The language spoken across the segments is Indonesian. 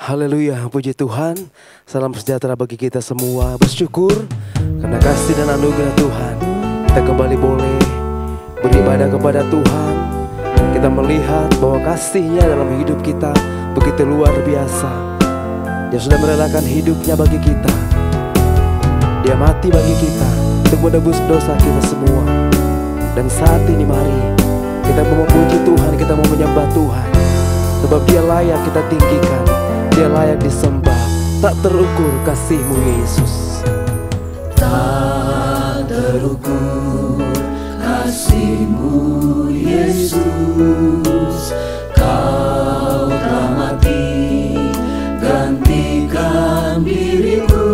Haleluya, puji Tuhan. Salam sejahtera bagi kita semua. Bersyukur karena kasih dan anugerah Tuhan, kita kembali boleh beribadah kepada Tuhan. Kita melihat bahwa kasih-Nya dalam hidup kita begitu luar biasa. Dia sudah merelakan hidupnya bagi kita. Dia mati bagi kita untuk menebus dosa kita semua. Dan saat ini mari kita mau memuji Tuhan, kita mau menyembah Tuhan. Sebab Dia layak kita tinggikan, Dia layak disembah. Tak terukur kasih-Mu Yesus. Tak terukur kasih-Mu Yesus. Kau telah mati gantikan diriku.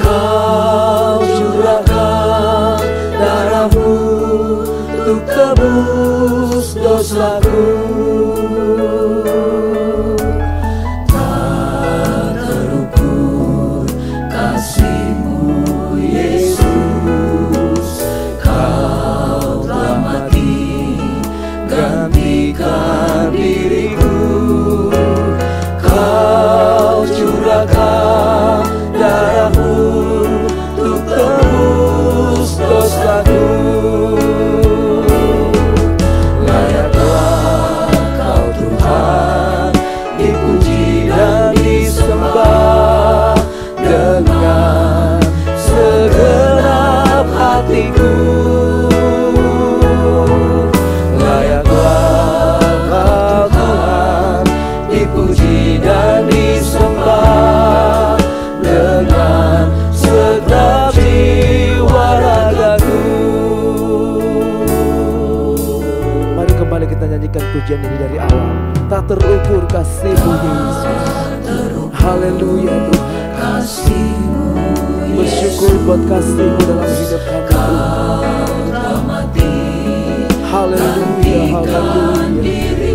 Kau curahkan darah-Mu untuk tebus dosaku. Pujian ini dari awal. Tak terukur kasih-Mu Yesus. Haleluya Tuhan. Bersyukur buat kasih-Mu dalam hidup kami Tuhan. Haleluya, haleluya.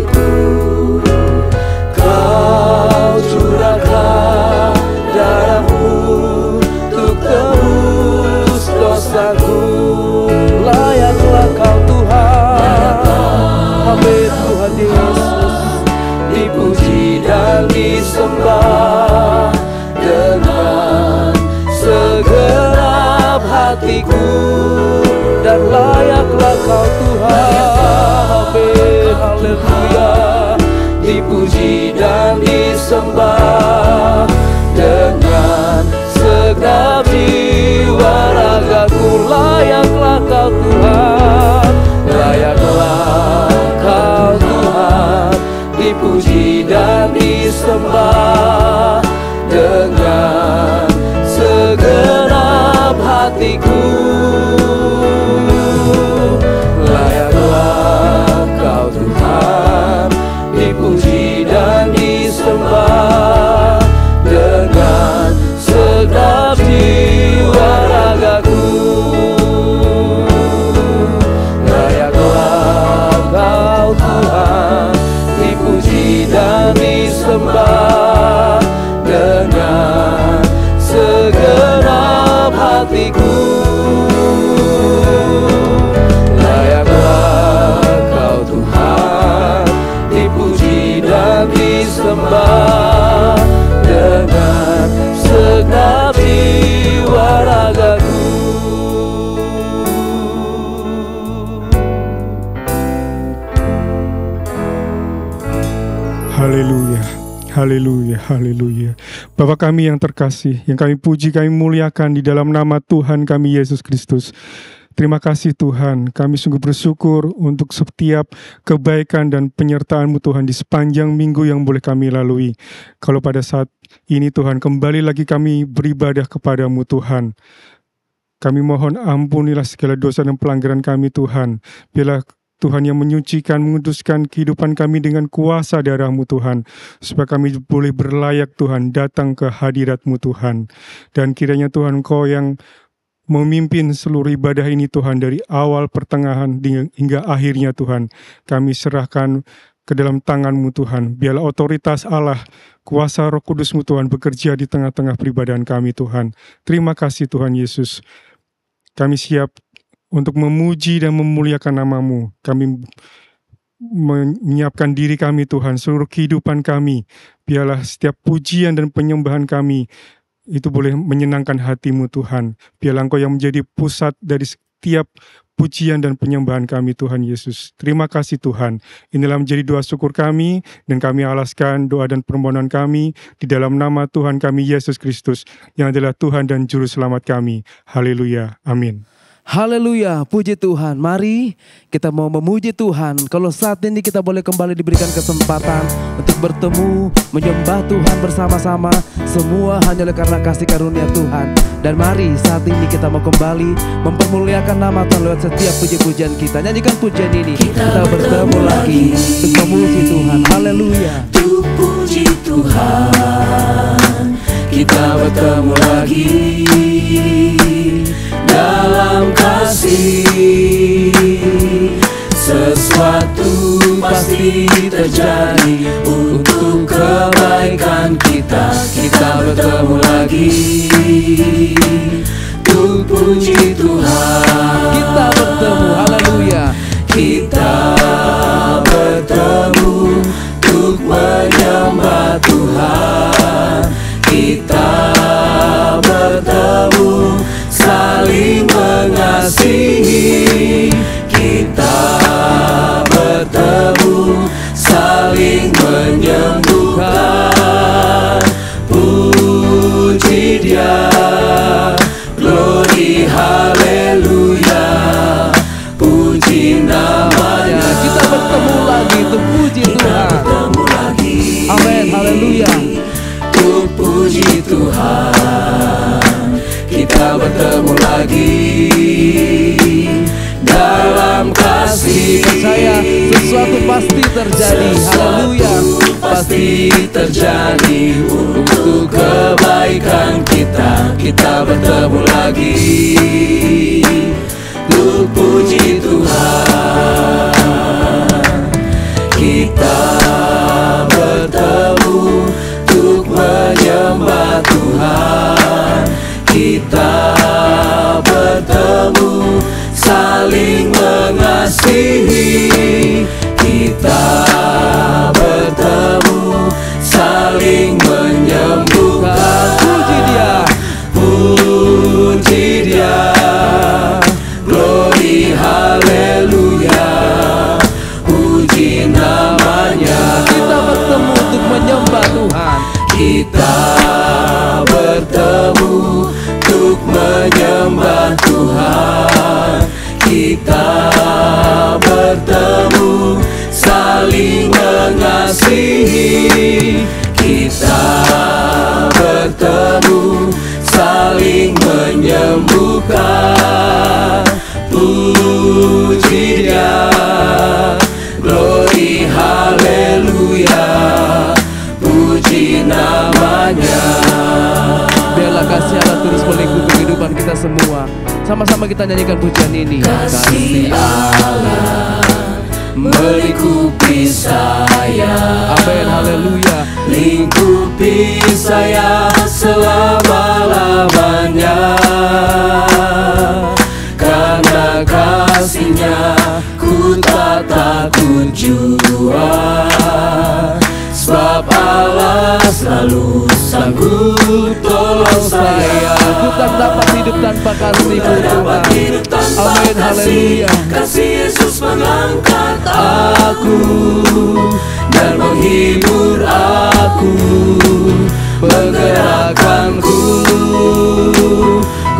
Kau curahkan darah-Mu untuk tebus dosaku. Layaklah Kau Tuhan. Amin Tuhan Yesus. Dipuji dan disembah dengan segenap hatiku. Dan layaklah Kau Tuhan. Amin, haleluya. Dipuji dan disembah dengan segenap jiwa ragaku. Layaklah Kau Tuhan. Layaklah Kau Tuhan, dipuji dan disembah dengan segenap hatiku. Layaklah Kau Tuhan, dipuji dan disembah dengan segenap jiwa ragaku. Dan disembah dengan segenap hatiku. Layaklah Kau Tuhan, dipuji dan disembah dengan segenap jiwa ragaku. Haleluya, haleluya, haleluya. Bapa kami yang terkasih, yang kami puji, kami muliakan di dalam nama Tuhan kami Yesus Kristus. Terima kasih Tuhan, kami sungguh bersyukur untuk setiap kebaikan dan penyertaan-Mu Tuhan di sepanjang minggu yang boleh kami lalui. Kalau pada saat ini Tuhan, kembali lagi kami beribadah kepada-Mu Tuhan. Kami mohon ampunilah segala dosa dan pelanggaran kami Tuhan. Biarlah Tuhan yang menyucikan, menguduskan kehidupan kami dengan kuasa darah-Mu Tuhan. Supaya kami boleh berlayak Tuhan datang ke hadirat-Mu Tuhan. Dan kiranya Tuhan Engkau yang memimpin seluruh ibadah ini Tuhan. Dari awal, pertengahan, hingga akhirnya Tuhan. Kami serahkan ke dalam tangan-Mu Tuhan. Biarlah otoritas Allah, kuasa Roh Kudus-Mu Tuhan bekerja di tengah-tengah peribadahan kami Tuhan. Terima kasih Tuhan Yesus. Kami siap untuk memuji dan memuliakan nama-Mu. Kami menyiapkan diri kami Tuhan, seluruh kehidupan kami. Biarlah setiap pujian dan penyembahan kami itu boleh menyenangkan hati-Mu Tuhan. Biarlah Engkau yang menjadi pusat dari setiap pujian dan penyembahan kami Tuhan Yesus. Terima kasih Tuhan. Inilah menjadi doa syukur kami, dan kami alaskan doa dan permohonan kami di dalam nama Tuhan kami Yesus Kristus, yang adalah Tuhan dan Juru Selamat kami. Haleluya. Amin. Haleluya, puji Tuhan. Mari kita mau memuji Tuhan. Kalau saat ini kita boleh kembali diberikan kesempatan untuk bertemu, menyembah Tuhan bersama-sama. Semua hanyalah karena kasih karunia Tuhan. Dan mari saat ini kita mau kembali mempermuliakan nama Tuhan lewat setiap puji-pujian kita. Nyanyikan pujian ini. Kita bertemu lagi untuk memuji Tuhan. Haleluya. Untuk puji Tuhan, kita bertemu lagi dalam kasih. Sesuatu pasti terjadi untuk kebaikan kita. Kita bertemu lagi untuk puji Tuhan. Kita bertemu, haleluya. Kita bertemu untuk menyembah Tuhan. Kita bertemu saling mengasihi. Kita bertemu saling menyembuhkan. Puji Dia, glory haleluya, puji namanya. Kita bertemu lagi untuk puji Tuhan. Bertemu lagi, Amin, haleluya. untuk puji Tuhan. Kita bertemu lagi dalam kasih. Percaya sesuatu pasti terjadi. Haleluya. Pasti terjadi untuk kebaikan kita. Kita bertemu lagi untuk puji Tuhan. Kita bertemu untuk menyembah Tuhan. Kita bertemu saling mengasihi. Kita bertemu saling menyembuhkan. Puji Dia, puji Dia, glory haleluya, puji namanya. kita bertemu untuk menyembah Tuhan. Kita bertemu untuk menyembah Tuhan. Kita bertemu saling mengasihi. Kita bertemu saling menyembuhkan. Puji Dia, glory haleluya, puji namanya. Biarlah kasih Allah terus melingkupi kehidupan kita semua. Sama-sama kita nyanyikan pujian ini. Kasih Allah melingkupi saya. Amin, haleluya. Lingkupi saya selama-lamanya. Karena kasih-Nya ku tak takut jua. Sebab Allah selalu sanggup tolong saya. Ku tak dapat hidup tanpa kasih-Mu Tuhan. Amin, haleluya. Kasih Yesus mengangkat aku dan menghibur aku, menggerakkanku.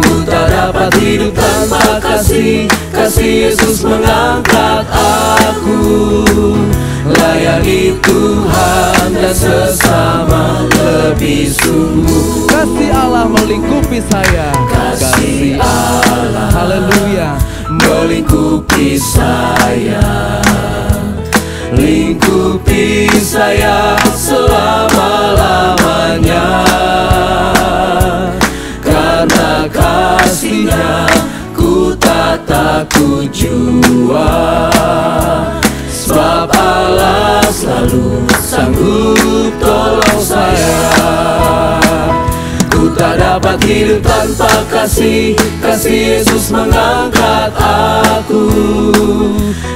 Ku tak dapat hidup tanpa kasih. Kasih Yesus mengangkat aku. Layani Tuhan dan sesama lebih sungguh. Kasih Allah melingkupi saya. Kasih Allah, haleluya, melingkupi saya. Lingkupi saya selama-lamanya. Karena kasih-Nya ku tak takut jua. Sebab Allah selalu sanggup tolong saya. Ku tak dapat hidup tanpa kasih. Kasih Yesus mengangkat aku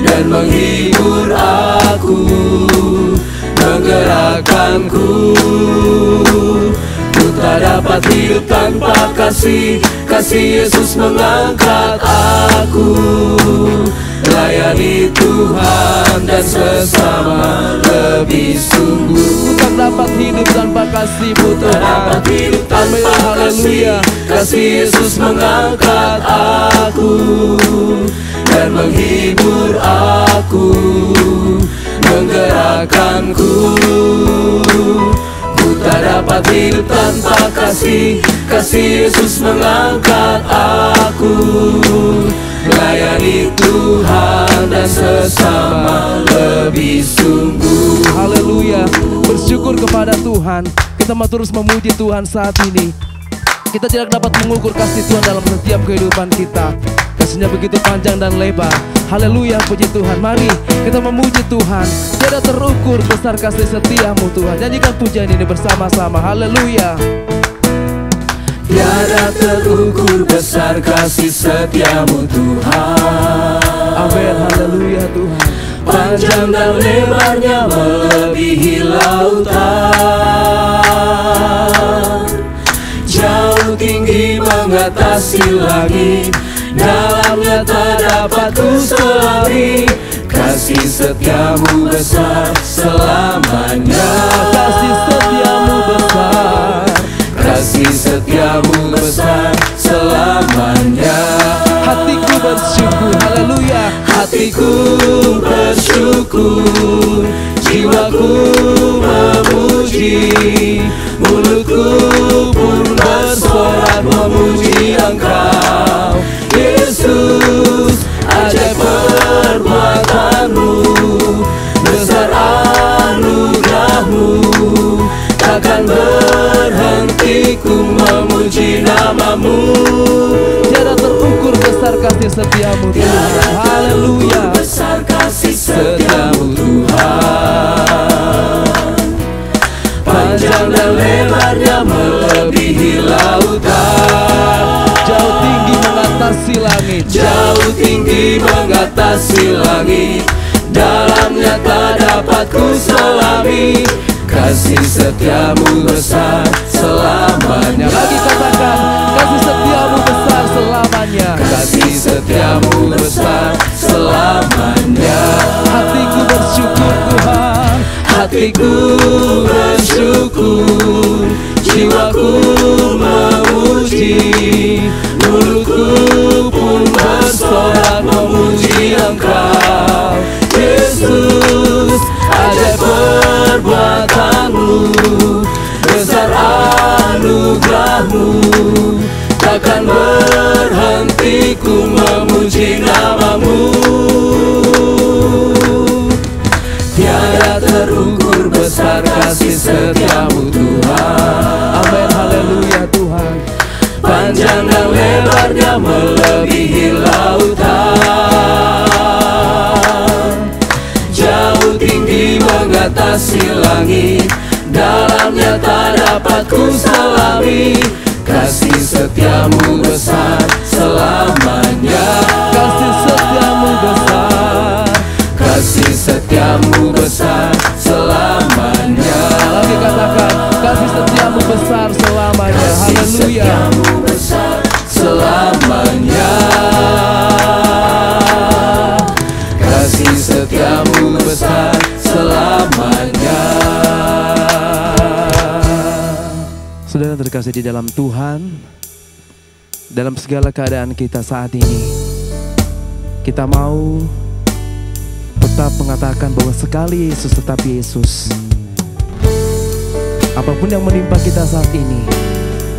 dan menghibur aku, menggerakkanku. Ku tak dapat hidup tanpa kasih, kasih Yesus mengangkat aku. Layani Tuhan dan sesama lebih sungguh. Ku tak dapat hidup tanpa kasih-Mu Tak Tuhan. dapat hidup tanpa kasih, kasih Yesus mengangkat aku dan menghibur aku, menggerakkanku. Ku tak dapat hidup tanpa kasih, kasih Yesus mengangkat aku. Melayani Tuhan dan sesama lebih sungguh. Haleluya. Bersyukur kepada Tuhan. Kita mau terus memuji Tuhan saat ini. Kita tidak dapat mengukur kasih Tuhan dalam setiap kehidupan kita. Kasihnya begitu panjang dan lebar. Haleluya, puji Tuhan. Mari kita memuji Tuhan. Tiada terukur besar kasih setiamu Tuhan. Nyanyikan pujian ini bersama-sama. Haleluya. Tiada terukur besar kasih setiamu Tuhan. Amin, haleluya Tuhan. Panjang dan lebarnya melebihi lautan, jauh tinggi mengatasi langit, dalamnya tak dapat ku selami. Kasih setiamu besar selamanya. Kasih setiamu besar. Kasih setiamu besar selamanya. Hatiku bersyukur, haleluya. Hatiku bersyukur, jiwaku memuji, mulutku pun bersorak memuji Engkau. Yesus, ajaib perbuatan-Mu, besar anugerah-Mu, takkan berhenti ku memuji nama-Mu. Tiada terukur besar kasih setiamu Tuhan. Haleluya. Besar kasih setiamu Tuhan. Panjang dan lebarnya melebihi lautan, Jauh tinggi mengatasi langit. jauh tinggi mengatasi langit, dalamnya tak dapat ku selami. Kasih setiamu besar selamanya. Lagi katakan, kasih setiamu besar selamanya. Kasih setiamu besar selamanya. Hatiku bersyukur Tuhan. Hatiku bersyukur, jiwaku memuji, mulutku pun bersorak memuji Engkau. Yesus, ajaib perbuatan-Mu, besar anugerah-Mu, takkan berhenti ku memuji nama-Mu. Tiada terukur besar kasih setiamu Tuhan. Amin, haleluya Tuhan. Panjang dan lebarnya melebihi lautan, jauh tinggi mengatasi langit, dalamnya tak dapat ku selami. Kasih setiamu besar selamanya. Kasih setiamu besar. Kasih setiamu besar selamanya. Lagi katakan, kasih setiamu besar selamanya. Kasih Haleluya. setiamu besar selamanya. Kasih setiamu besar selamanya. Saudara terkasih di dalam Tuhan, dalam segala keadaan kita saat ini, kita mau tetap mengatakan bahwa sekali Yesus tetap Yesus. Apapun yang menimpa kita saat ini,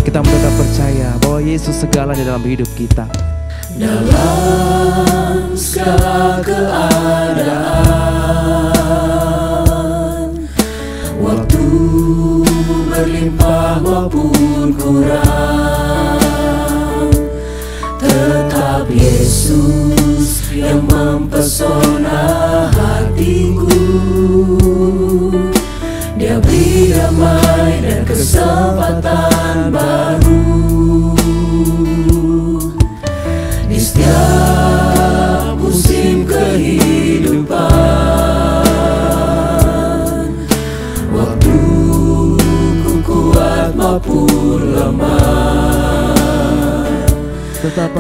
kita tetap percaya bahwa Yesus segalanya dalam hidup kita. Dalam segala keadaan, waktu berlimpah maupun kurang, tetap Yesus yang mempesona hatiku. Dia beri damai dan kesempatan baru di setiap musim kehidupan. maupun lemah. Tetap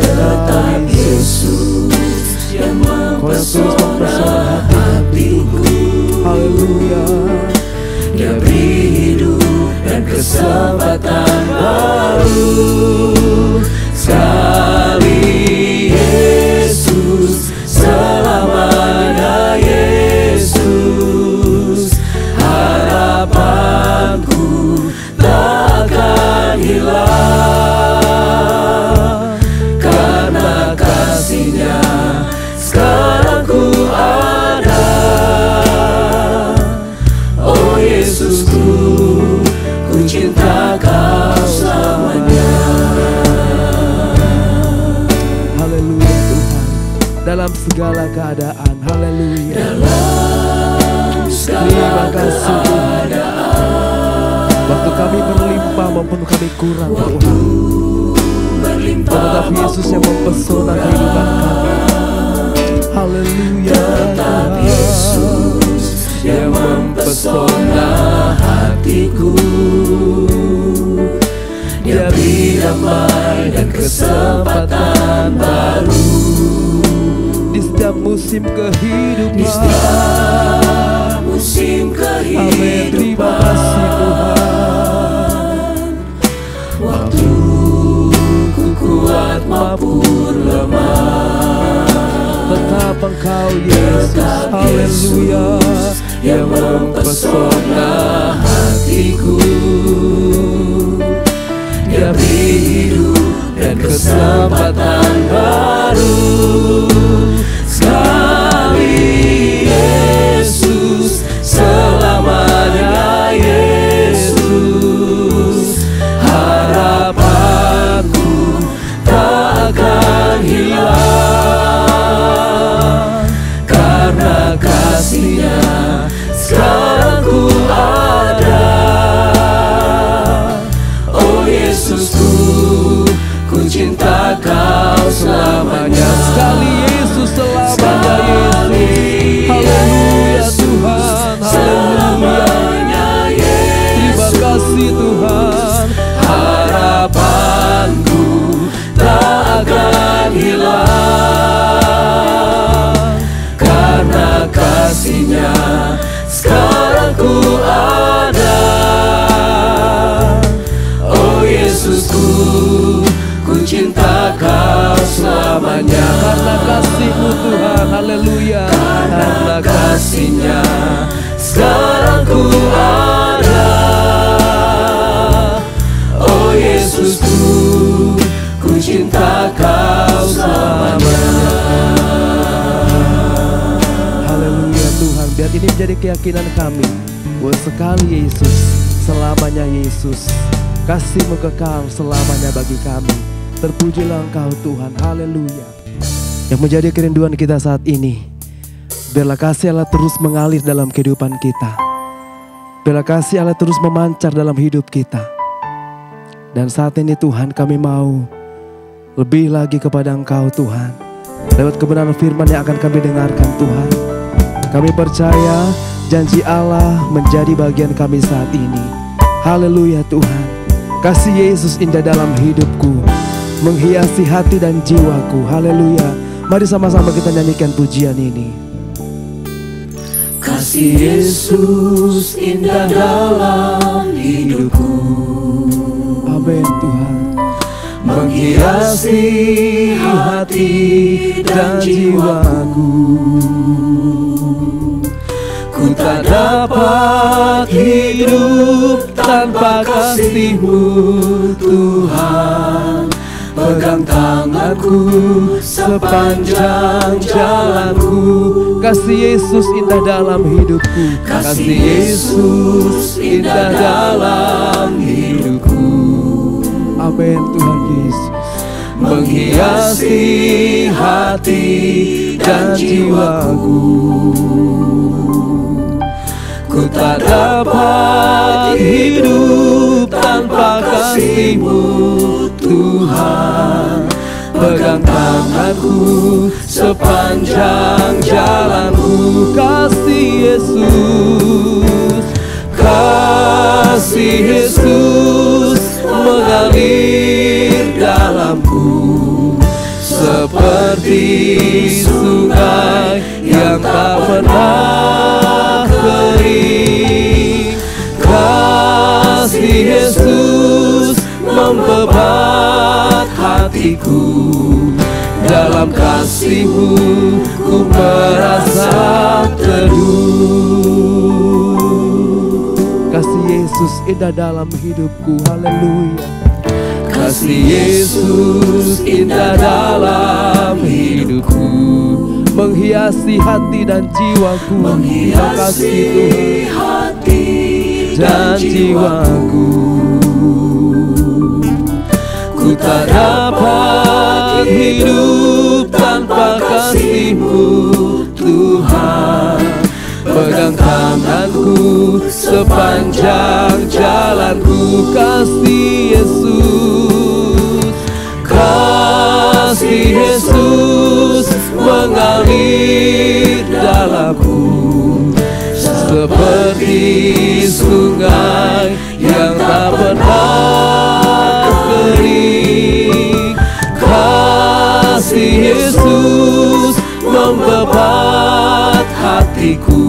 Yesus yang mempesona hatiku. Haleluya. Dia beri hidup dan kesempatan baru. Sekali Yesus, selamanya Yesus. Harapanku tak akan hilang, karena kasih-Nya sekarang ku ada. Oh Yesusku, ku cinta Kau selamanya. Haleluya Tuhan, dalam segala keadaan. Haleluya. Dalam segala keadaan, waktu kami berlimpah maupun kami kurang, waktu berlimpah tetap Yesus yang mempesona kehidupan kami. Haleluya. tetap Yesus yang mempesona hatiku. Dia beri damai dan kesempatan baru. Di setiap musim kehidupan, Di setiap musim amin. Terima kasih Tuhan. waktu ku kuat maupun lemah, Tetap Engkau Yesus. Haleluya. yang mempesona hatiku. Dia beri hidup dan kesempatan baru. Sekali Yesus, selamanya Yesus. Harapanku tak akan hilang, karena kasih-Nya sekarang ku ada. Oh Yesusku, ku cinta Kau selamanya. Sekali Yesus, selamanya Yesus. Haleluya Tuhan. Selamanya Terima Yesus. kasih Tuhan. Harapanku tak akan hilang, karena kasih-Nya sekarang ku ada. Oh Yesusku, ku cinta Kau selamanya. Karena kasih-Mu Tuhan. Haleluya. Karena kasih-Nya sekarang ku ada. Oh Yesusku, ku cinta Kau selamanya. Haleluya Tuhan. Biar ini menjadi keyakinan kami bahwa sekali Yesus, selamanya Yesus. Kasih-Mu kekal selamanya bagi kami. Terpujilah Engkau Tuhan. Haleluya. Yang menjadi kerinduan kita saat ini, biarlah kasih Allah terus mengalir dalam kehidupan kita. Biarlah kasih Allah terus memancar dalam hidup kita. Dan saat ini Tuhan, kami mau lebih lagi kepada Engkau Tuhan. Lewat kebenaran firman yang akan kami dengarkan Tuhan, kami percaya janji Allah menjadi bagian kami saat ini. Haleluya Tuhan. Kasih Yesus indah dalam hidupku, menghiasi hati dan jiwaku. Haleluya. Mari sama-sama kita nyanyikan pujian ini. Kasih Yesus indah dalam hidupku, Amin Tuhan. menghiasi hati dan jiwaku. Ku tak dapat hidup tanpa kasih-Mu Tuhan. Pegang tanganku sepanjang jalanku. Kasih Yesus indah dalam hidupku. Kasih Yesus indah dalam hidupku, Amin Tuhan Yesus. menghiasi hati dan jiwaku. Ku tak dapat hidup tanpa kasih-Mu Tuhan. Pegang tanganku sepanjang jalanku. Kasih Yesus, Kasih Yesus seperti sungai yang tak pernah kering. Kasih Yesus membebat hatiku, dalam kasih-Mu ku merasa teduh. Kasih Yesus indah dalam hidupku, haleluya. Kasih Yesus indah dalam hidupku, menghiasi hati dan jiwaku, menghiasi hati dan jiwaku. Ku tak dapat hidup tanpa kasih-Mu, Tuhan. Pegang tanganku sepanjang jalanku, kasih Yesus. Kasih Yesus mengalir dalamku, seperti sungai yang tak pernah kering. Kasih Yesus membebat hatiku,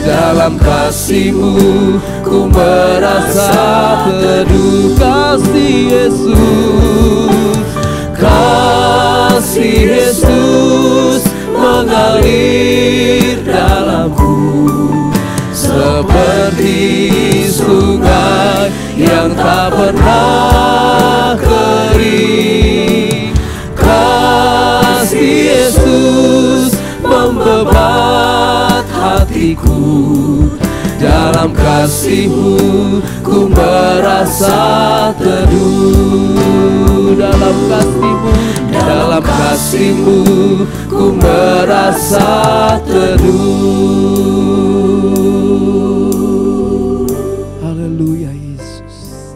dalam kasih-Mu ku merasa teduh. Kasih Yesus, kasih Yesus mengalir dalamku, seperti sungai yang tak pernah kering. Kasih Yesus membebat hatiku, dalam kasih-Mu ku merasa teduh. Dalam kasih-Mu, dalam kasih-Mu ku merasa teduh. Haleluya Yesus.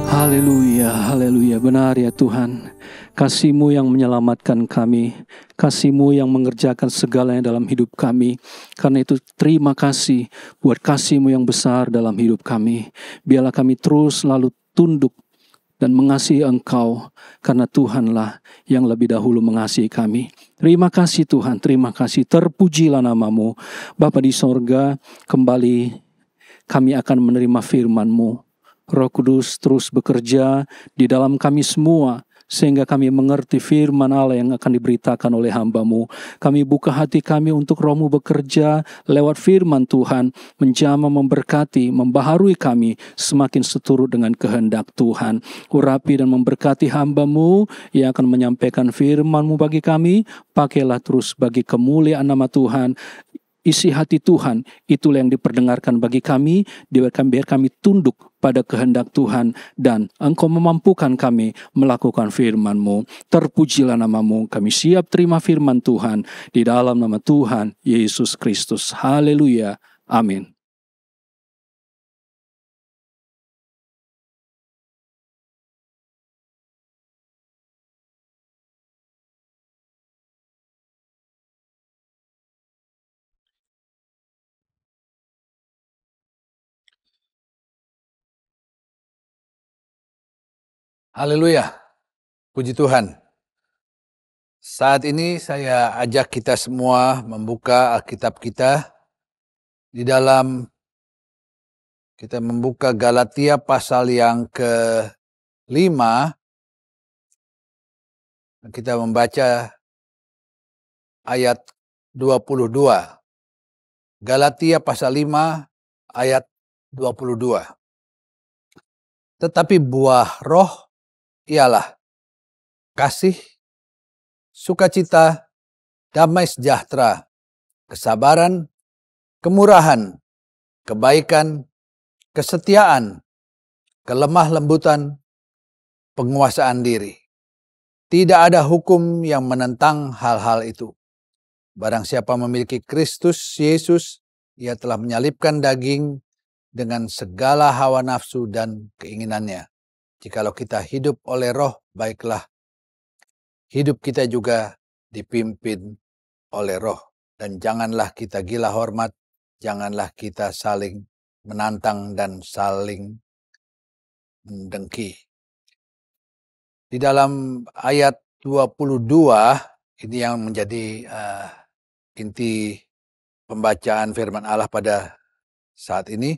Haleluya, haleluya. Benar ya Tuhan, kasih-Mu yang menyelamatkan kami, kasih-Mu yang mengerjakan segalanya dalam hidup kami. Karena itu terima kasih buat kasih-Mu yang besar dalam hidup kami. Biarlah kami terus selalu tunduk dan mengasihi Engkau, karena Tuhanlah yang lebih dahulu mengasihi kami. Terima kasih Tuhan, terima kasih. Terpujilah nama-Mu. Bapa di sorga, kembali kami akan menerima firman-Mu. Roh Kudus terus bekerja di dalam kami semua, sehingga kami mengerti firman Allah yang akan diberitakan oleh hamba-Mu. Kami buka hati kami untuk Roh-Mu bekerja lewat firman Tuhan, menjamah, memberkati, membaharui kami semakin seturut dengan kehendak Tuhan. Urapi dan memberkati hamba-Mu yang akan menyampaikan firman-Mu bagi kami. Pakailah terus bagi kemuliaan nama Tuhan. Isi hati Tuhan, itulah yang diperdengarkan bagi kami. Biar kami tunduk pada kehendak Tuhan, dan Engkau memampukan kami melakukan firman-Mu. Terpujilah nama-Mu, kami siap terima firman Tuhan di dalam nama Tuhan Yesus Kristus. Haleluya, amin. Haleluya, puji Tuhan. Saat ini saya ajak kita semua membuka Alkitab kita. Di dalam kita membuka Galatia pasal yang ke-5. Kita membaca ayat 22. Galatia pasal 5 ayat 22. Tetapi buah roh ialah kasih, sukacita, damai sejahtera, kesabaran, kemurahan, kebaikan, kesetiaan, kelemah lembutan, penguasaan diri. Tidak ada hukum yang menentang hal-hal itu. Barang siapa memiliki Kristus Yesus, ia telah menyalibkan daging dengan segala hawa nafsu dan keinginannya. Jikalau kita hidup oleh roh, baiklah hidup kita juga dipimpin oleh roh. Dan janganlah kita gila hormat, janganlah kita saling menantang dan saling mendengki. Di dalam ayat 22 ini yang menjadi inti pembacaan firman Allah pada saat ini.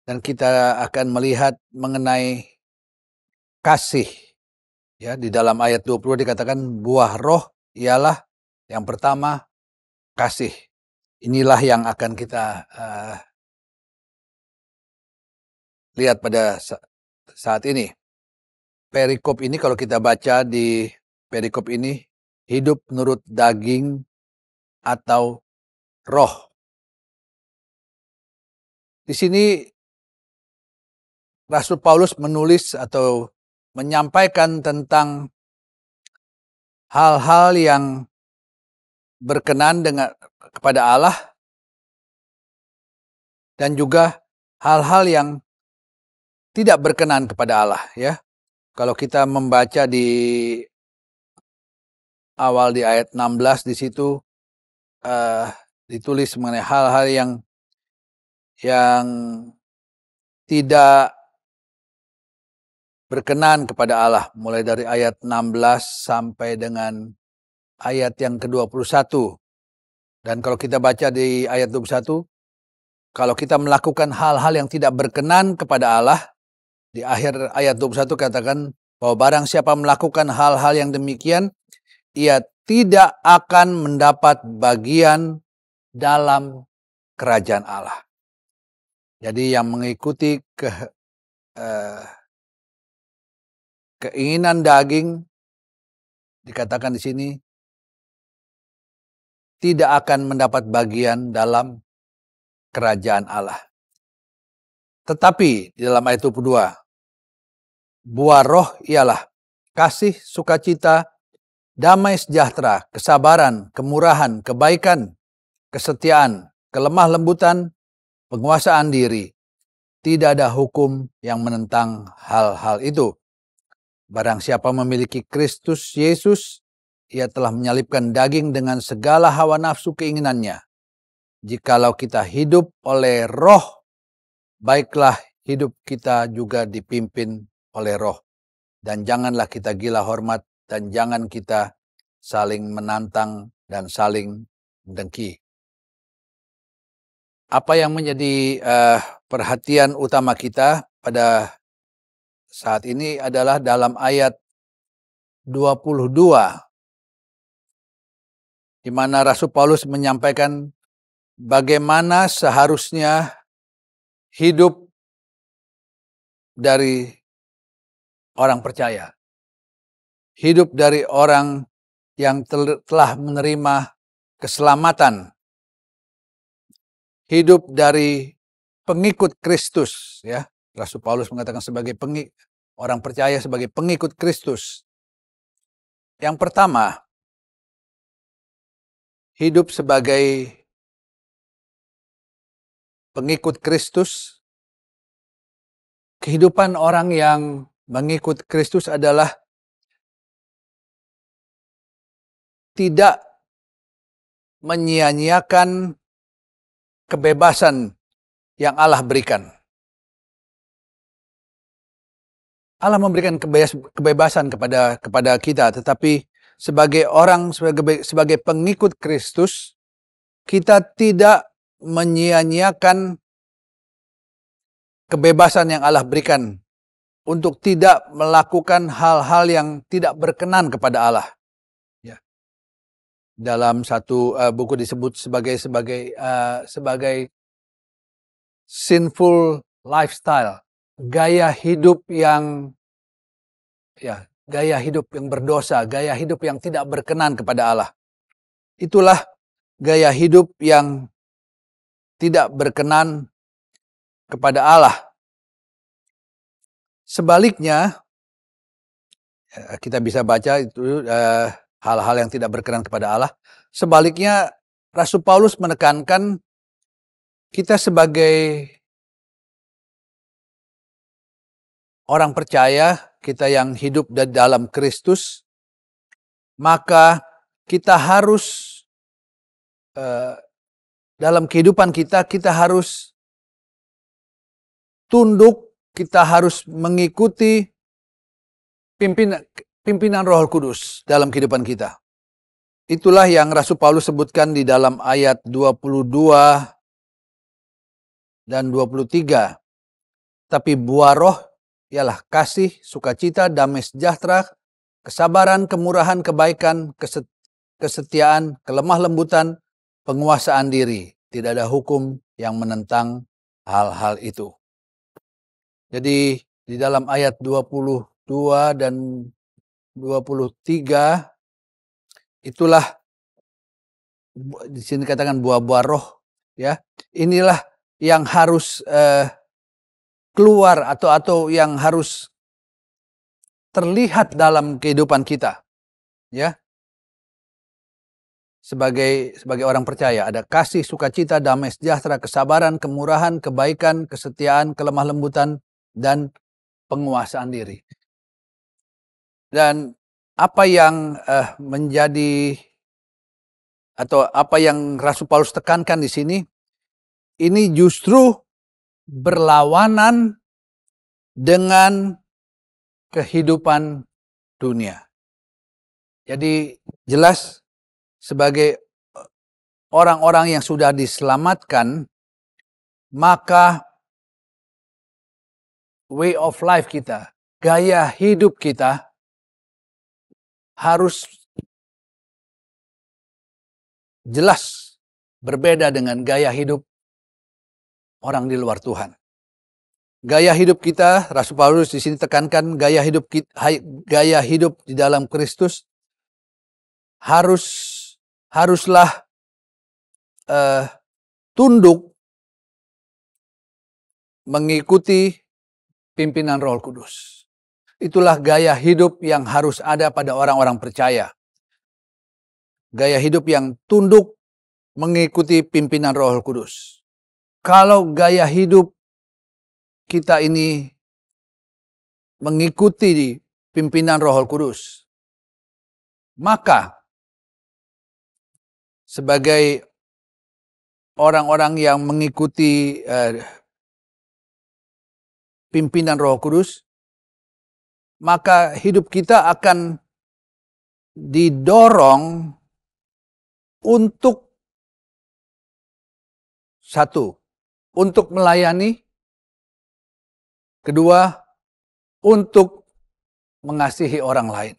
Dan kita akan melihat mengenai kasih. Ya, di dalam ayat 20 dikatakan buah roh ialah yang pertama kasih. Inilah yang akan kita lihat pada saat ini. Perikop ini kalau kita baca di perikop ini, hidup menurut daging atau roh. Di sini Rasul Paulus menulis atau menyampaikan tentang hal-hal yang berkenan kepada Allah dan juga hal-hal yang tidak berkenan kepada Allah, ya. Kalau kita membaca di awal di ayat 16 di situ ditulis mengenai hal-hal yang tidak berkenan kepada Allah, mulai dari ayat 16 sampai dengan ayat yang ke-21. Dan kalau kita baca di ayat 21, kalau kita melakukan hal-hal yang tidak berkenan kepada Allah, di akhir ayat 21 katakan bahwa barang siapa melakukan hal-hal yang demikian, ia tidak akan mendapat bagian dalam kerajaan Allah. Jadi yang mengikuti keinginan daging, dikatakan di sini, tidak akan mendapat bagian dalam kerajaan Allah. Tetapi di dalam ayat 22, buah roh ialah kasih, sukacita, damai sejahtera, kesabaran, kemurahan, kebaikan, kesetiaan, kelemah lembutan, penguasaan diri. Tidak ada hukum yang menentang hal-hal itu. Barang siapa memiliki Kristus Yesus, ia telah menyalibkan daging dengan segala hawa nafsu keinginannya. Jikalau kita hidup oleh roh, baiklah hidup kita juga dipimpin oleh roh. Dan janganlah kita gila hormat, dan jangan kita saling menantang dan saling mendengki. Apa yang menjadi perhatian utama kita pada saat ini adalah dalam ayat 22, di mana Rasul Paulus menyampaikan bagaimana seharusnya hidup dari orang percaya. Hidup dari orang yang telah menerima keselamatan. Hidup dari pengikut Kristus, ya. Rasul Paulus mengatakan sebagai orang percaya sebagai pengikut Kristus. Yang pertama, hidup sebagai pengikut Kristus. Kehidupan orang yang mengikut Kristus adalah tidak menyia-nyiakan kebebasan yang Allah berikan. Allah memberikan kebebasan kepada kita, tetapi sebagai orang, sebagai pengikut Kristus, kita tidak menyia-nyiakan kebebasan yang Allah berikan untuk tidak melakukan hal-hal yang tidak berkenan kepada Allah. Ya. Dalam satu buku disebut sebagai sinful lifestyle, gaya hidup yang berdosa, gaya hidup yang tidak berkenan kepada Allah. Itulah gaya hidup yang tidak berkenan kepada Allah. Sebaliknya, kita bisa baca itu hal-hal yang tidak berkenan kepada Allah. Sebaliknya, Rasul Paulus menekankan kita sebagai orang percaya, kita yang hidup dalam Kristus, maka kita harus dalam kehidupan kita harus tunduk, kita harus mengikuti pimpinan Roh Kudus dalam kehidupan kita. Itulah yang Rasul Paulus sebutkan di dalam ayat 22 dan 23. Tapi buah roh ialah kasih, sukacita, damai sejahtera, kesabaran, kemurahan, kebaikan, kesetiaan, kelemah lembutan, penguasaan diri. Tidak ada hukum yang menentang hal-hal itu. Jadi di dalam ayat 22 dan 23 itulah di sini katakan buah-buah roh, ya. Inilah yang harus keluar atau yang harus terlihat dalam kehidupan kita, ya. Sebagai orang percaya ada kasih, sukacita, damai sejahtera, kesabaran, kemurahan, kebaikan, kesetiaan, kelemah lembutan, dan penguasaan diri. Dan apa yang menjadi atau apa yang Rasul Paulus tekankan di sini, ini justru berlawanan dengan kehidupan dunia. Jadi jelas sebagai orang-orang yang sudah diselamatkan, maka way of life kita, gaya hidup kita harus jelas berbeda dengan gaya hidup orang di luar Tuhan. Gaya hidup kita, Rasul Paulus di sini tekankan gaya hidup di dalam Kristus haruslah tunduk mengikuti pimpinan Roh Kudus. Itulah gaya hidup yang harus ada pada orang-orang percaya. Gaya hidup yang tunduk mengikuti pimpinan Roh Kudus. Kalau gaya hidup kita ini mengikuti pimpinan Roh Kudus, maka sebagai orang-orang yang mengikuti pimpinan Roh Kudus, maka hidup kita akan didorong untuk satu, untuk melayani, kedua, untuk mengasihi orang lain.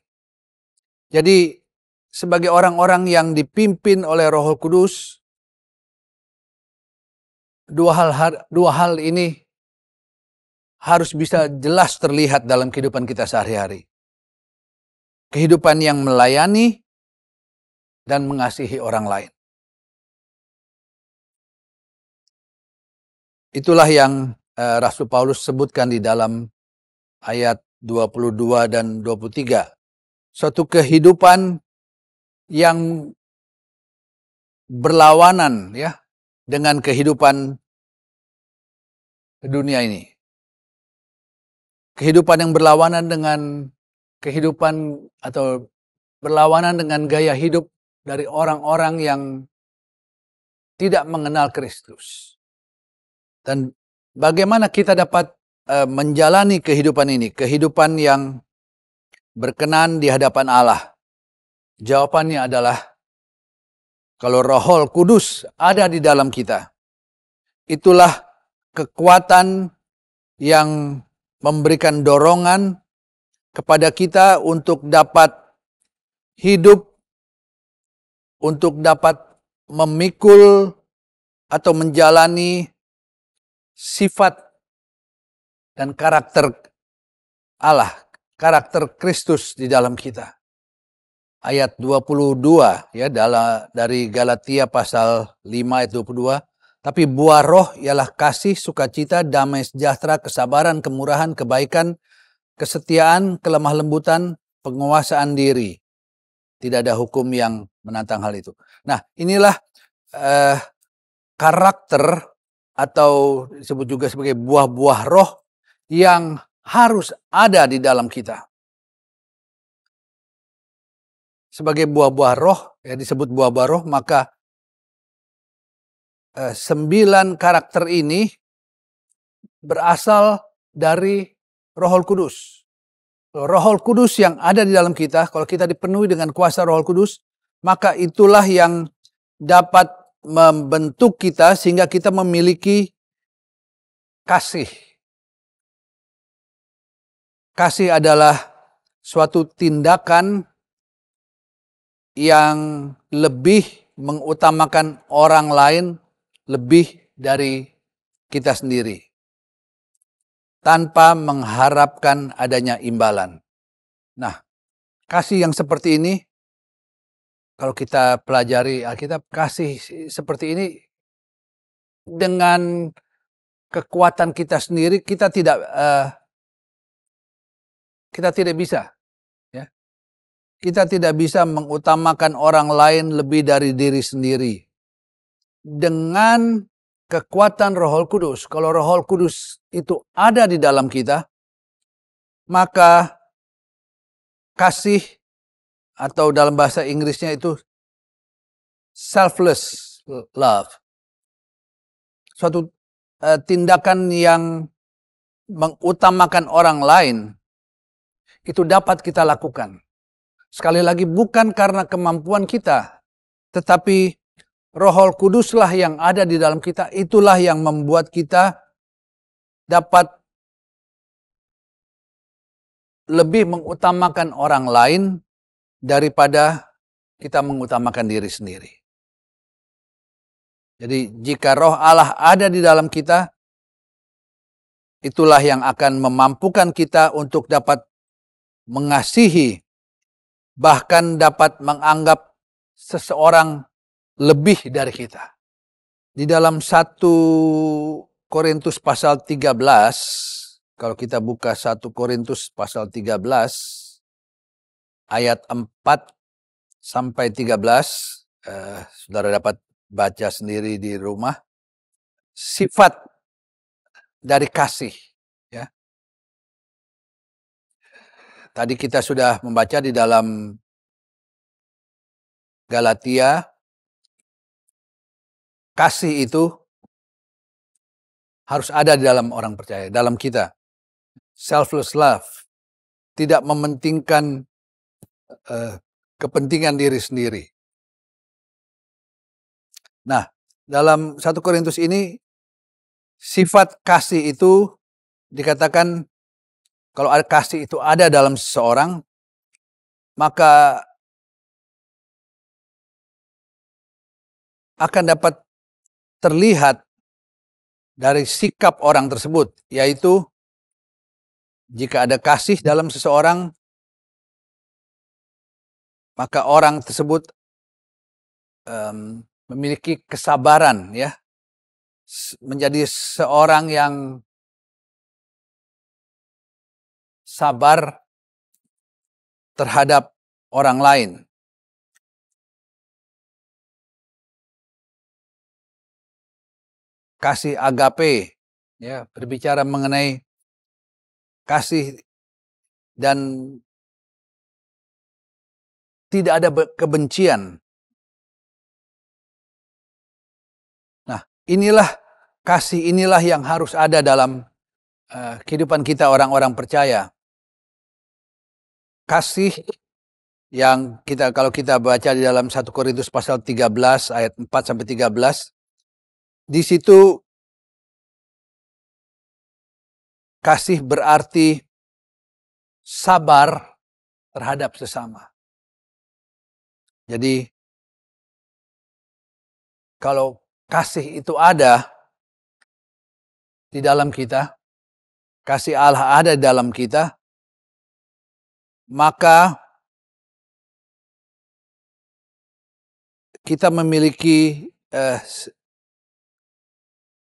Jadi sebagai orang-orang yang dipimpin oleh Roh Kudus, dua hal ini harus bisa jelas terlihat dalam kehidupan kita sehari-hari. Kehidupan yang melayani dan mengasihi orang lain. Itulah yang Rasul Paulus sebutkan di dalam ayat 22 dan 23. Suatu kehidupan yang berlawanan, ya, dengan kehidupan dunia ini. Kehidupan yang berlawanan dengan kehidupan atau berlawanan dengan gaya hidup dari orang-orang yang tidak mengenal Kristus. Dan bagaimana kita dapat menjalani kehidupan ini, kehidupan yang berkenan di hadapan Allah? Jawabannya adalah kalau Roh Kudus ada di dalam kita. Itulah kekuatan yang memberikan dorongan kepada kita untuk dapat hidup, untuk dapat memikul atau menjalani sifat dan karakter Allah, karakter Kristus di dalam kita. Ayat 22 ya dari Galatia pasal 5 ayat 22. Tapi buah roh ialah kasih, sukacita, damai sejahtera, kesabaran, kemurahan, kebaikan, kesetiaan, kelemah lembutan, penguasaan diri. Tidak ada hukum yang menantang hal itu. Nah, inilah karakter atau disebut juga sebagai buah-buah roh yang harus ada di dalam kita. Sebagai buah-buah roh, ya disebut buah-buah roh, maka 9 karakter ini berasal dari Roh Kudus. Roh Kudus yang ada di dalam kita, kalau kita dipenuhi dengan kuasa Roh Kudus, maka itulah yang dapat membentuk kita sehingga kita memiliki kasih. Kasih adalah suatu tindakan yang lebih mengutamakan orang lain lebih dari kita sendiri, tanpa mengharapkan adanya imbalan. Nah, kasih yang seperti ini, kalau kita pelajari Alkitab, kasih seperti ini dengan kekuatan kita sendiri kita tidak bisa, ya. Kita tidak bisa mengutamakan orang lain lebih dari diri sendiri. Dengan kekuatan Roh Kudus, kalau Roh Kudus itu ada di dalam kita, maka kasih, atau dalam bahasa Inggrisnya itu selfless love, suatu tindakan yang mengutamakan orang lain, itu dapat kita lakukan. Sekali lagi, bukan karena kemampuan kita, tetapi Roh Kuduslah yang ada di dalam kita, itulah yang membuat kita dapat lebih mengutamakan orang lain daripada kita mengutamakan diri sendiri. Jadi jika Roh Allah ada di dalam kita, itulah yang akan memampukan kita untuk dapat mengasihi, bahkan dapat menganggap seseorang lebih dari kita. Di dalam 1 Korintus pasal 13, kalau kita buka 1 Korintus pasal 13, ayat 4 sampai 13, saudara dapat baca sendiri di rumah, sifat dari kasih. Ya. Tadi kita sudah membaca di dalam Galatia, kasih itu harus ada di dalam orang percaya, dalam kita. Selfless love, tidak mementingkan kepentingan diri sendiri. Nah, dalam 1 Korintus ini, sifat kasih itu dikatakan, kalau kasih itu ada dalam seseorang, maka akan dapat terlihat dari sikap orang tersebut, yaitu jika ada kasih dalam seseorang, maka orang tersebut memiliki kesabaran, ya, menjadi seorang yang sabar terhadap orang lain. Kasih agape, ya, berbicara mengenai kasih dan tidak ada kebencian. Nah, kasih inilah yang harus ada dalam kehidupan kita orang-orang percaya. Kasih yang kalau kita baca di dalam 1 Korintus pasal 13 ayat 4 sampai 13, di situ kasih berarti sabar terhadap sesama. Jadi kalau kasih itu ada di dalam kita, kasih Allah ada di dalam kita, maka kita memiliki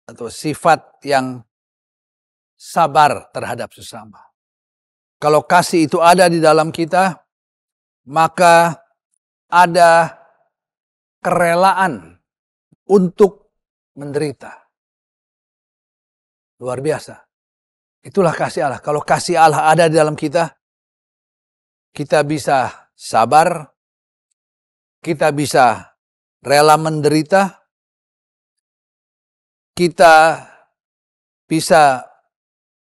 atau sifat yang sabar terhadap sesama. Kalau kasih itu ada di dalam kita, maka ada kerelaan untuk menderita. Luar biasa. Itulah kasih Allah. Kalau kasih Allah ada di dalam kita bisa sabar, kita bisa rela menderita, kita bisa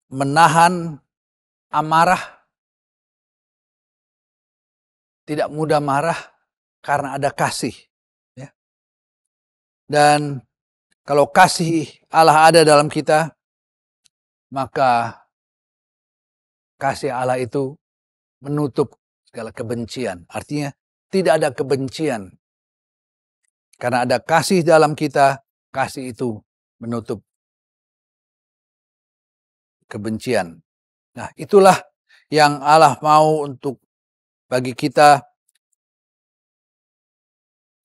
menahan amarah, tidak mudah marah karena ada kasih. Ya. Dan kalau kasih Allah ada dalam kita, maka kasih Allah itu menutup segala kebencian. Artinya tidak ada kebencian. Karena ada kasih dalam kita, kasih itu menutup kebencian. Nah, itulah yang Allah mau untuk bagi kita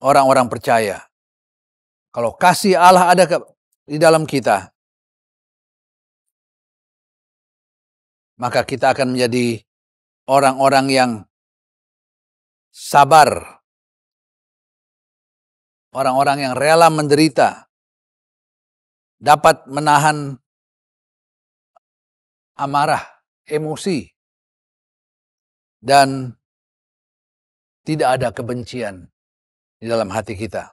orang-orang percaya. Kalau kasih Allah ada di dalam kita, maka kita akan menjadi orang-orang yang sabar, orang-orang yang rela menderita, dapat menahan amarah, emosi, dan tidak ada kebencian di dalam hati kita.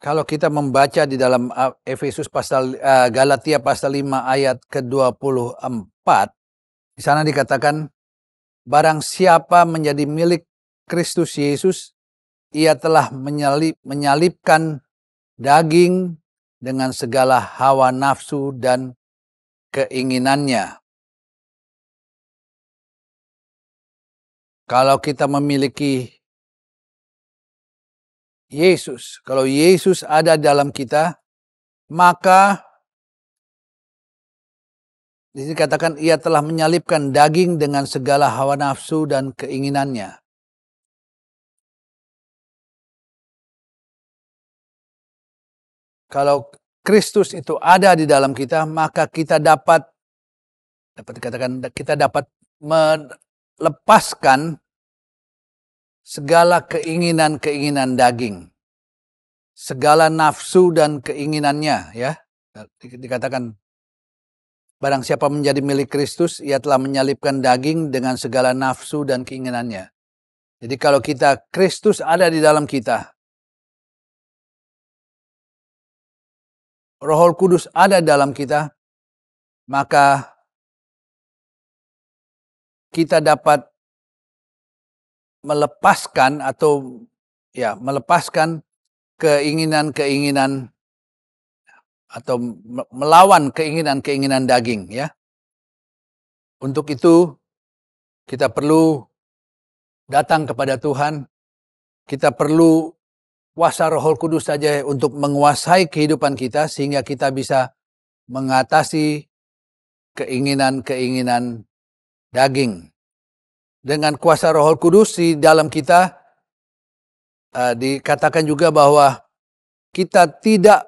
Kalau kita membaca di dalam Galatia pasal 5 ayat ke-24, di sana dikatakan, barang siapa menjadi milik Kristus Yesus, ia telah menyalibkan daging dengan segala hawa nafsu dan keinginannya. Kalau kita memiliki Yesus, kalau Yesus ada dalam kita, maka di sini katakan ia telah menyalibkan daging dengan segala hawa nafsu dan keinginannya. Kalau Kristus itu ada di dalam kita, maka kita dapat dikatakan kita dapat melepaskan segala keinginan-keinginan daging, segala nafsu dan keinginannya, ya. Dikatakan barang siapa menjadi milik Kristus, ia telah menyalibkan daging dengan segala nafsu dan keinginannya. Jadi kalau Kristus ada di dalam kita, Roh Kudus ada dalam kita, maka kita dapat melepaskan keinginan-keinginan atau melawan keinginan-keinginan daging, ya. Untuk itu kita perlu datang kepada Tuhan. Kita perlu kuasa Roh Kudus saja untuk menguasai kehidupan kita sehingga kita bisa mengatasi keinginan-keinginan daging. Dengan kuasa Roh Kudus di dalam kita, dikatakan juga bahwa kita tidak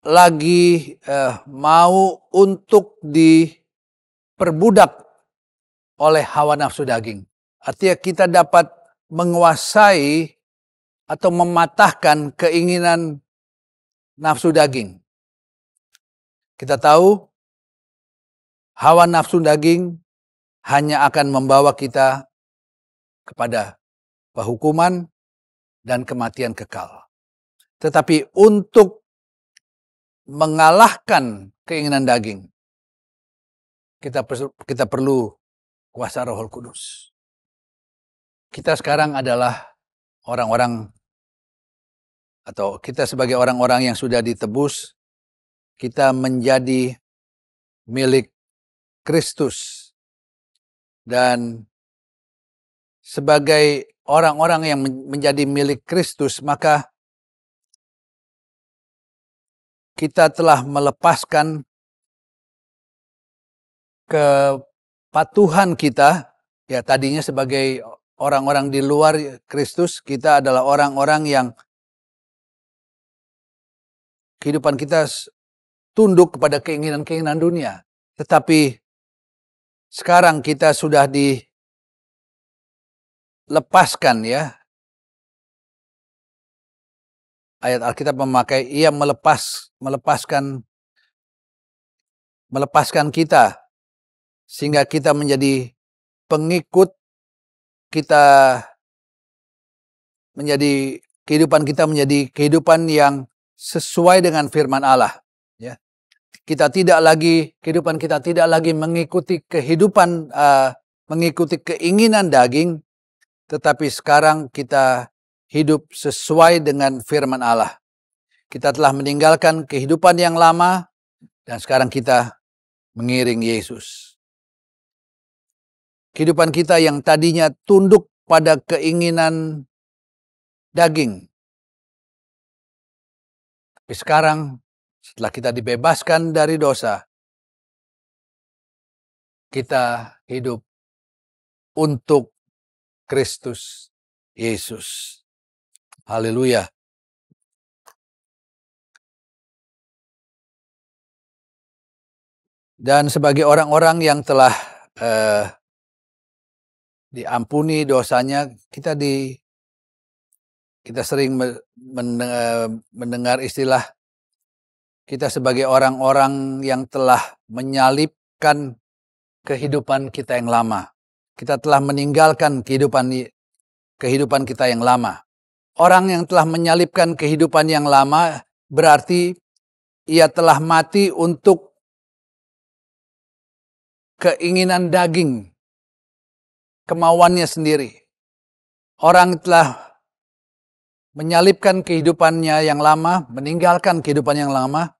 lagi mau untuk diperbudak oleh hawa nafsu daging. Artinya kita dapat menguasai atau mematahkan keinginan nafsu daging. Kita tahu hawa nafsu daging hanya akan membawa kita kepada penghukuman dan kematian kekal. Tetapi untuk mengalahkan keinginan daging, kita perlu kuasa Roh Kudus. Kita sekarang adalah orang-orang, atau kita sebagai orang-orang yang sudah ditebus, kita menjadi milik Kristus. Dan sebagai orang-orang yang menjadi milik Kristus, maka kita telah melepaskan kepatuhan kita, ya tadinya sebagai orang-orang di luar Kristus, kita adalah orang-orang yang kehidupan kita tunduk kepada keinginan-keinginan dunia. Tetapi sekarang kita sudah dilepaskan, ya. Ayat Alkitab memakai ia melepaskan kita sehingga kita menjadi pengikut, kita menjadi kehidupan kita menjadi kehidupan yang sesuai dengan firman Allah, ya. kehidupan kita tidak lagi mengikuti mengikuti keinginan daging, tetapi sekarang kita hidup sesuai dengan firman Allah. Kita telah meninggalkan kehidupan yang lama dan sekarang kita mengiring Yesus. Kehidupan kita yang tadinya tunduk pada keinginan daging, tapi sekarang setelah kita dibebaskan dari dosa, kita hidup untuk Kristus Yesus. Haleluya. Dan sebagai orang-orang yang telah diampuni dosanya, kita sering mendengar istilah kita sebagai orang-orang yang telah menyalibkan kehidupan kita yang lama. Kita telah meninggalkan kehidupan kita yang lama. Orang yang telah menyalibkan kehidupan yang lama berarti ia telah mati untuk keinginan daging, kemauannya sendiri. Orang telah menyalibkan kehidupannya yang lama, meninggalkan kehidupan yang lama,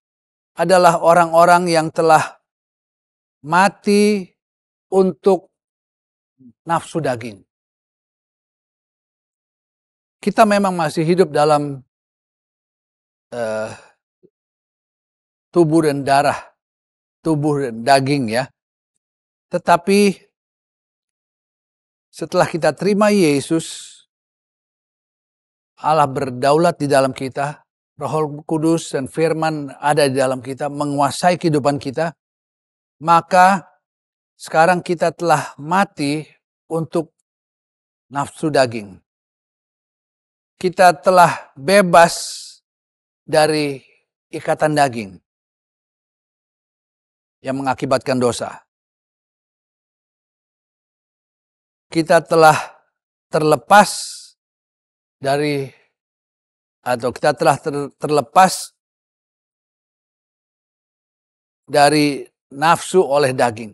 adalah orang-orang yang telah mati untuk nafsu daging. Kita memang masih hidup dalam tubuh dan darah, tubuh dan daging ya. Tetapi setelah kita terima Yesus, Allah berdaulat di dalam kita, Roh Kudus dan firman ada di dalam kita, menguasai kehidupan kita, maka sekarang kita telah mati untuk nafsu daging. Kita telah bebas dari ikatan daging yang mengakibatkan dosa. Kita telah terlepas terlepas dari nafsu oleh daging.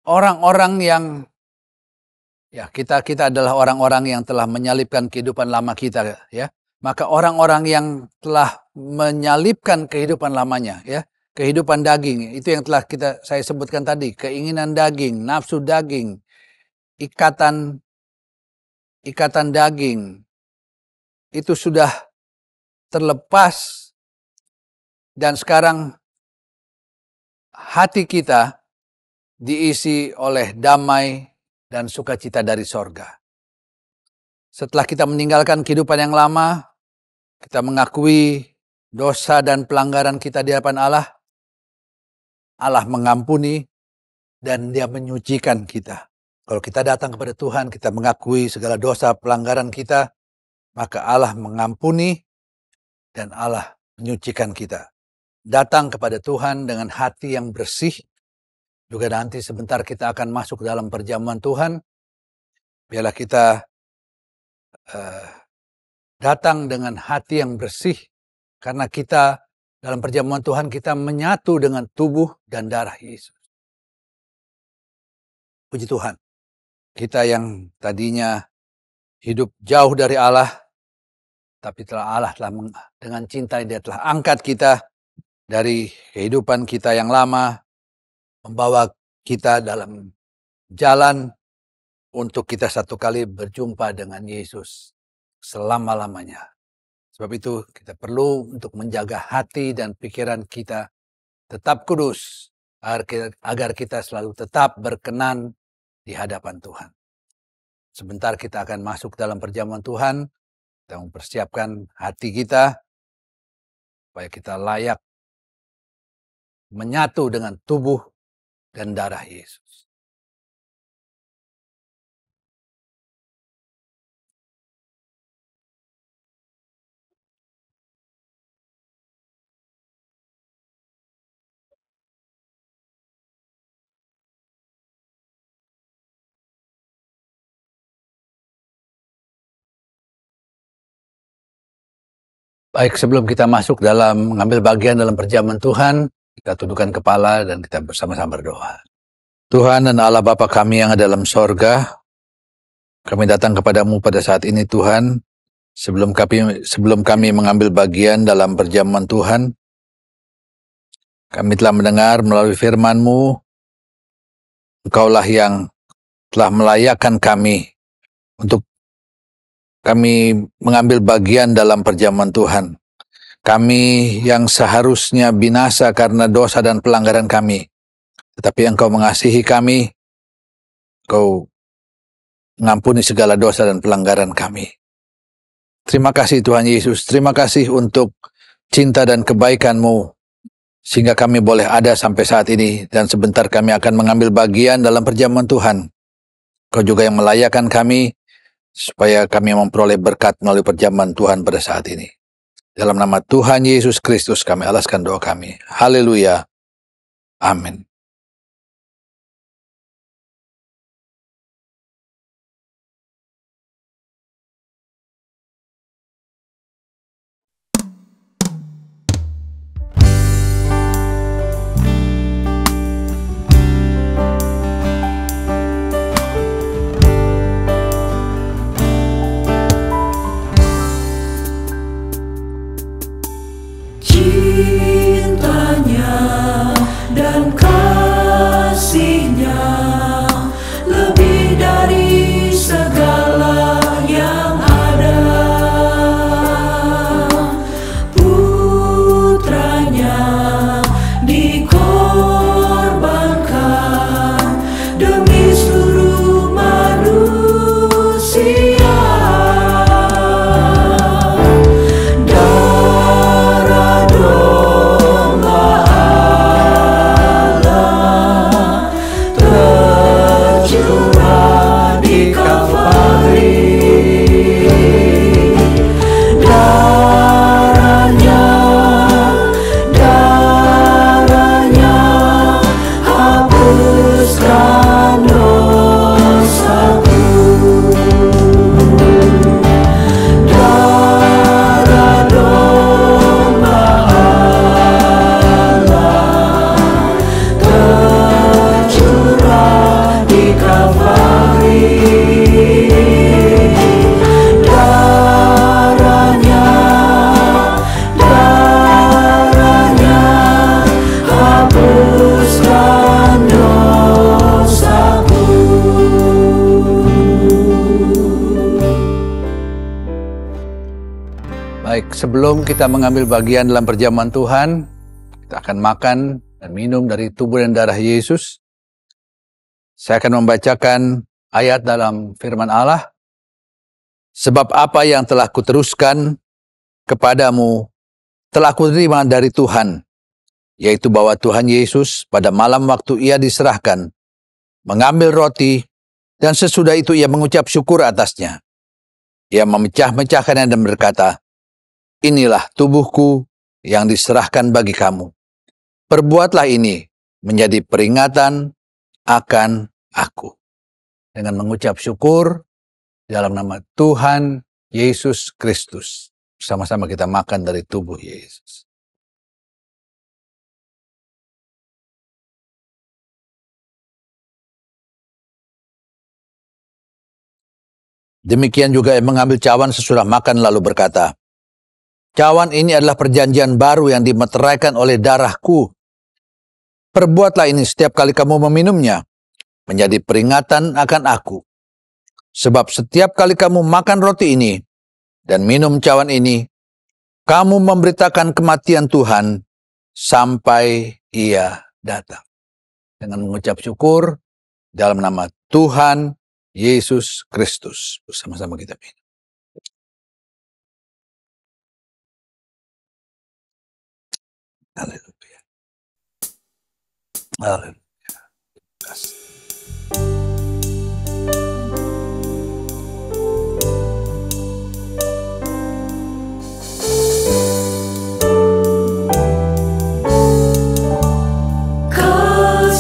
Orang-orang yang kita adalah orang-orang yang telah menyalibkan kehidupan lama kita ya. Maka orang-orang yang telah menyalibkan kehidupan lamanya ya, kehidupan daging, itu yang telah saya sebutkan tadi, keinginan daging, nafsu daging, ikatan daging itu sudah terlepas dan sekarang hati kita diisi oleh damai dan sukacita dari sorga. Setelah kita meninggalkan kehidupan yang lama, kita mengakui dosa dan pelanggaran kita di hadapan Allah. Allah mengampuni dan Dia menyucikan kita. Kalau kita datang kepada Tuhan, kita mengakui segala dosa pelanggaran kita, maka Allah mengampuni dan Allah menyucikan kita. Datang kepada Tuhan dengan hati yang bersih. Juga nanti sebentar kita akan masuk dalam perjamuan Tuhan. Biarlah kita datang dengan hati yang bersih. Karena kita dalam perjamuan Tuhan kita menyatu dengan tubuh dan darah Yesus. Puji Tuhan. Kita yang tadinya hidup jauh dari Allah, tapi Allah telah dengan cinta Dia telah angkat kita dari kehidupan kita yang lama, membawa kita dalam jalan untuk kita satu kali berjumpa dengan Yesus selama-lamanya. Sebab itu kita perlu untuk menjaga hati dan pikiran kita tetap kudus, agar kita selalu tetap berkenan di hadapan Tuhan. Sebentar kita akan masuk dalam perjamuan Tuhan, kita mempersiapkan hati kita, supaya kita layak menyatu dengan tubuh dan darah Yesus. Baik, sebelum kita masuk dalam mengambil bagian dalam perjamuan Tuhan, Kita tundukkan kepala dan kita bersama-sama berdoa. Tuhan dan Allah Bapa kami yang ada dalam sorga, kami datang kepadamu pada saat ini Tuhan, sebelum kami mengambil bagian dalam perjamuan Tuhan, kami telah mendengar melalui firman-Mu, Engkaulah yang telah melayakkan kami untuk kami mengambil bagian dalam perjamuan Tuhan. Kami yang seharusnya binasa karena dosa dan pelanggaran kami. Tetapi Engkau mengasihi kami, Engkau mengampuni segala dosa dan pelanggaran kami. Terima kasih Tuhan Yesus, terima kasih untuk cinta dan kebaikan-Mu, sehingga kami boleh ada sampai saat ini, dan sebentar kami akan mengambil bagian dalam perjamuan Tuhan. Engkau juga yang melayakkan kami, supaya kami memperoleh berkat melalui perjamuan Tuhan pada saat ini. Dalam nama Tuhan Yesus Kristus kami alaskan doa kami. Haleluya. Amin. Cintanya dan kasihnya lebih dari segala yang ada. Putranya dikorbankan demi seluruh manusia. Sebelum kita mengambil bagian dalam perjamuan Tuhan, kita akan makan dan minum dari tubuh dan darah Yesus. Saya akan membacakan ayat dalam firman Allah. Sebab apa yang telah kuteruskan kepadamu telah kuterima dari Tuhan, yaitu bahwa Tuhan Yesus pada malam waktu ia diserahkan, mengambil roti, dan sesudah itu ia mengucap syukur atasnya. Ia memecah-mecahkannya dan berkata, "Inilah tubuhku yang diserahkan bagi kamu. Perbuatlah ini menjadi peringatan akan aku." Dengan mengucap syukur dalam nama Tuhan Yesus Kristus, bersama-sama kita makan dari tubuh Yesus. Demikian juga ia mengambil cawan sesudah makan lalu berkata, "Cawan ini adalah perjanjian baru yang dimeteraikan oleh darahku. Perbuatlah ini setiap kali kamu meminumnya, menjadi peringatan akan aku. Sebab setiap kali kamu makan roti ini dan minum cawan ini, kamu memberitakan kematian Tuhan sampai ia datang." Dengan mengucap syukur dalam nama Tuhan Yesus Kristus, bersama-sama kita minum. Haleluya. Haleluya.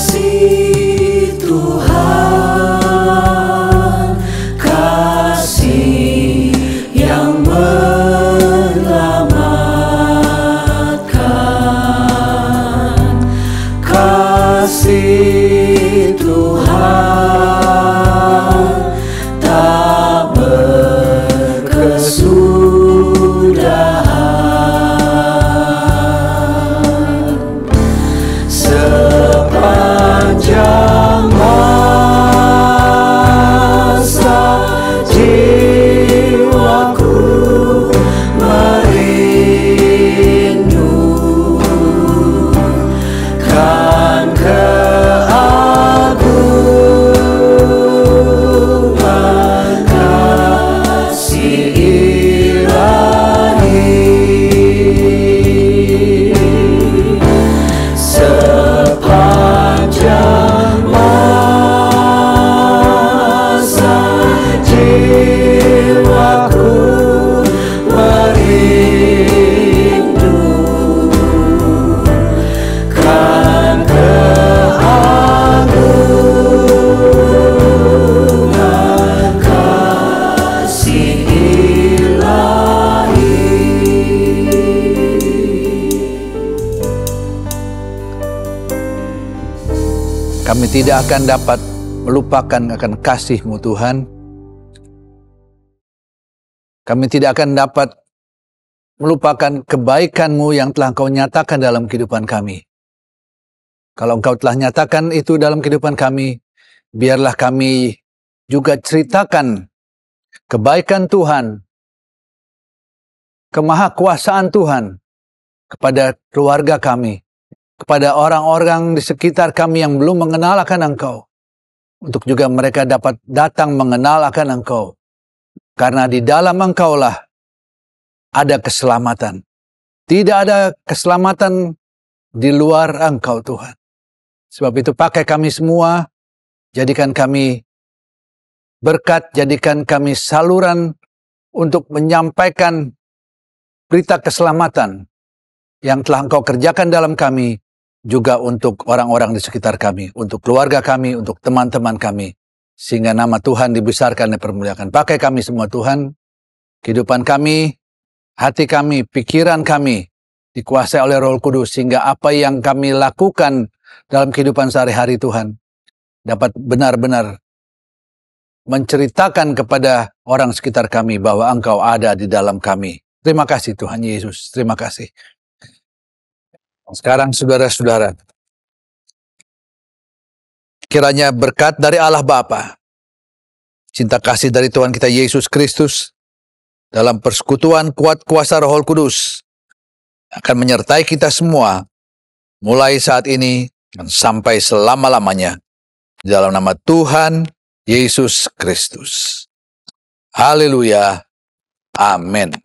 Kasih Tuhan, kasih yang menyelamatkan, Kami tidak akan dapat melupakan akan kasih-Mu Tuhan. Kami tidak akan dapat melupakan kebaikan-Mu yang telah Engkau nyatakan dalam kehidupan kami. Kalau Engkau telah nyatakan itu dalam kehidupan kami, biarlah kami juga ceritakan kebaikan Tuhan, kemahakuasaan Tuhan kepada keluarga kami, kepada orang-orang di sekitar kami yang belum mengenal akan Engkau, untuk juga mereka dapat datang mengenal akan Engkau. Karena di dalam Engkaulah ada keselamatan. Tidak ada keselamatan di luar Engkau, Tuhan. Sebab itu pakai kami semua, jadikan kami berkat, jadikan kami saluran untuk menyampaikan berita keselamatan yang telah Engkau kerjakan dalam kami, juga untuk orang-orang di sekitar kami, untuk keluarga kami, untuk teman-teman kami, sehingga nama Tuhan dibesarkan dan dipermuliakan. Pakai kami semua Tuhan, kehidupan kami, hati kami, pikiran kami, dikuasai oleh Roh Kudus, sehingga apa yang kami lakukan dalam kehidupan sehari-hari Tuhan, dapat benar-benar menceritakan kepada orang sekitar kami bahwa Engkau ada di dalam kami. Terima kasih Tuhan Yesus, terima kasih. Sekarang saudara-saudara, kiranya berkat dari Allah Bapa, cinta kasih dari Tuhan kita Yesus Kristus, dalam persekutuan kuat kuasa Roh Kudus, akan menyertai kita semua, mulai saat ini dan sampai selama-lamanya, dalam nama Tuhan Yesus Kristus. Haleluya. Amin.